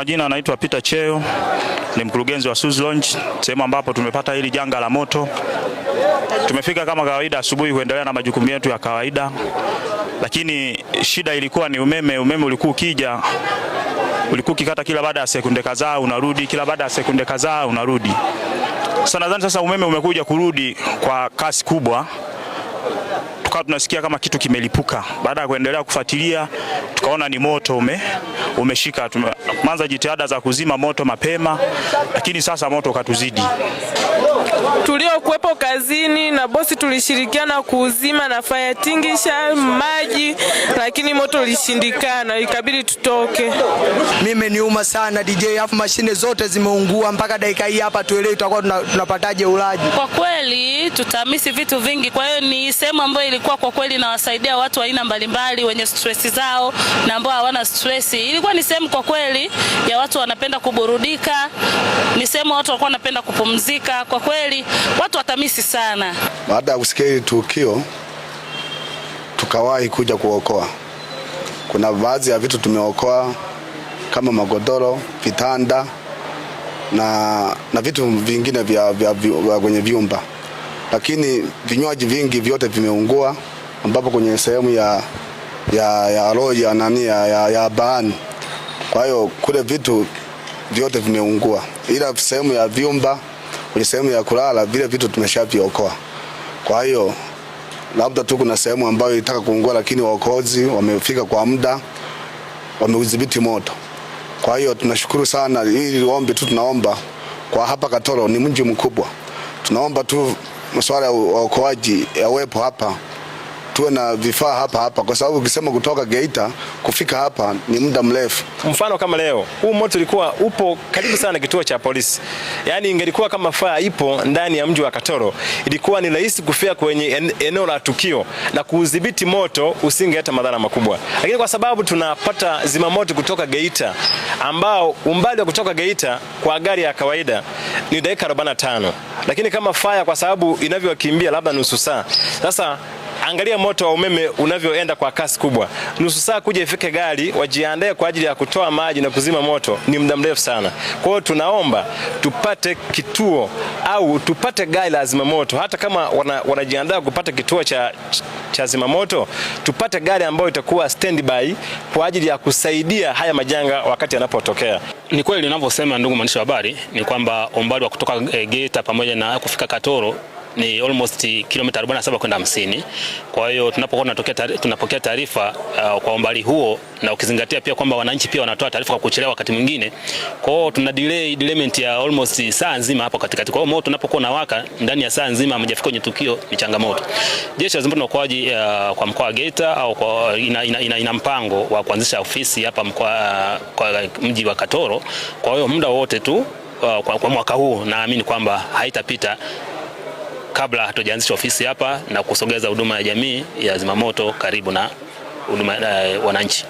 Kwa majina anaitwa Peter Cheo, ni mkurugenzi wa Suez Lounge, sehemu ambapo tumepata hili janga la moto. Tumefika kama kawaida asubuhi kuendelea na majukumu yetu ya kawaida, lakini shida ilikuwa ni umeme. Umeme ulikuwa ukija, ulikuwa ukikata kila baada ya sekunde kadhaa unarudi, kila baada ya sekunde kadhaa unarudi. Sasa nadhani sasa umeme umekuja kurudi kwa kasi kubwa. Tukawa tunasikia kama kitu kimelipuka. Baada ya kuendelea kufuatilia, tukaona ni moto umeshika. Tumeanza jitihada za kuzima moto mapema, lakini sasa moto ukatuzidi. Tuliokuwepo kazini na bosi tulishirikiana kuuzima na fire extinguisher, maji, lakini moto ulishindikana, ikabidi tutoke. Mimi niuma sana DJ, afu mashine zote zimeungua mpaka dakika hii hapa tuelewe tutakuwa tunapataje ulaji. Kwa kweli tutamisi vitu vingi, kwa hiyo ni sehemu ambayo ilikuwa kwa kweli inawasaidia watu aina mbalimbali wenye stress zao na ambao hawana stress. Ilikuwa ni sehemu kwa kweli ya watu wanapenda kuburudika, ni sehemu watu walikuwa wanapenda kupumzika. Kwa kweli watu watamisi sana. Baada ya kusikia tukio tukawahi kuja kuokoa. Kuna baadhi ya vitu tumeokoa kama magodoro, vitanda na vitu vingine vya kwenye vyumba. Lakini vinywaji vingi vyote vimeungua, ambapo kwenye sehemu ya roho ya baani. Kwa hiyo kule vitu vyote vimeungua, ila sehemu ya vyumba, kwenye sehemu ya kulala, vile vitu tumeshaviokoa. Kwa hiyo labda tu kuna sehemu ambayo ilitaka kuungua, lakini waokozi wamefika kwa muda, wameudhibiti moto. Kwa hiyo tunashukuru sana. Hili ombi tu tunaomba kwa hapa Katoro, ni mji mkubwa. Tunaomba tu masuala ya uokoaji yawepo hapa, tuwe na vifaa hapa, kwa sababu ukisema kutoka Geita kufika hapa ni muda mrefu. Mfano kama leo, huu moto ulikuwa upo karibu sana kituo cha polisi. Yaani ingelikuwa kama fire ipo ndani ya mji wa Katoro, ilikuwa ni rahisi kufika kwenye eneo la tukio na kudhibiti moto usingeleta madhara makubwa. Lakini kwa sababu tunapata zimamoto kutoka Geita, ambao umbali wa kutoka Geita kwa gari ya kawaida ni dakika 45. Lakini kama fire kwa sababu inavyokimbia labda nusu saa. Sasa angalia moto wa umeme unavyoenda kwa kasi kubwa. Nusu saa kuja ifike gari wajiandae kwa ajili ya kutoa maji na kuzima moto ni muda mrefu sana. Kwa hiyo tunaomba tupate kituo au tupate gari la zimamoto, hata kama wanajiandaa kupata kituo cha zimamoto, tupate gari ambayo itakuwa standby kwa ajili ya kusaidia haya majanga wakati yanapotokea. Ni kweli ninavyosema ndugu mwandishi wa habari, ni kwamba umbali wa kutoka Geita pamoja na kufika Katoro ni almost kilomita 47 kwenda 50. Kwa hiyo tunapokuwa tunapokea taarifa kwa umbali huo, na ukizingatia pia kwamba wananchi pia wanatoa taarifa kwa kuchelewa wakati mwingine, kwa hiyo tuna delayment ya almost saa nzima hapo katikati. Kwa hiyo moto unapokuwa unawaka ndani ya saa nzima hamjafika kwenye tukio ni changamoto. Jeshi la Zimamoto na Uokoaji kwa mkoa wa Geita au kwa ina mpango wa kuanzisha ofisi hapa kwa mji wa Katoro. Kwa hiyo muda wote tu kwa mwaka huu naamini kwamba haitapita kabla hatujaanzisha ofisi hapa na kusogeza huduma ya jamii ya zimamoto karibu na huduma wananchi.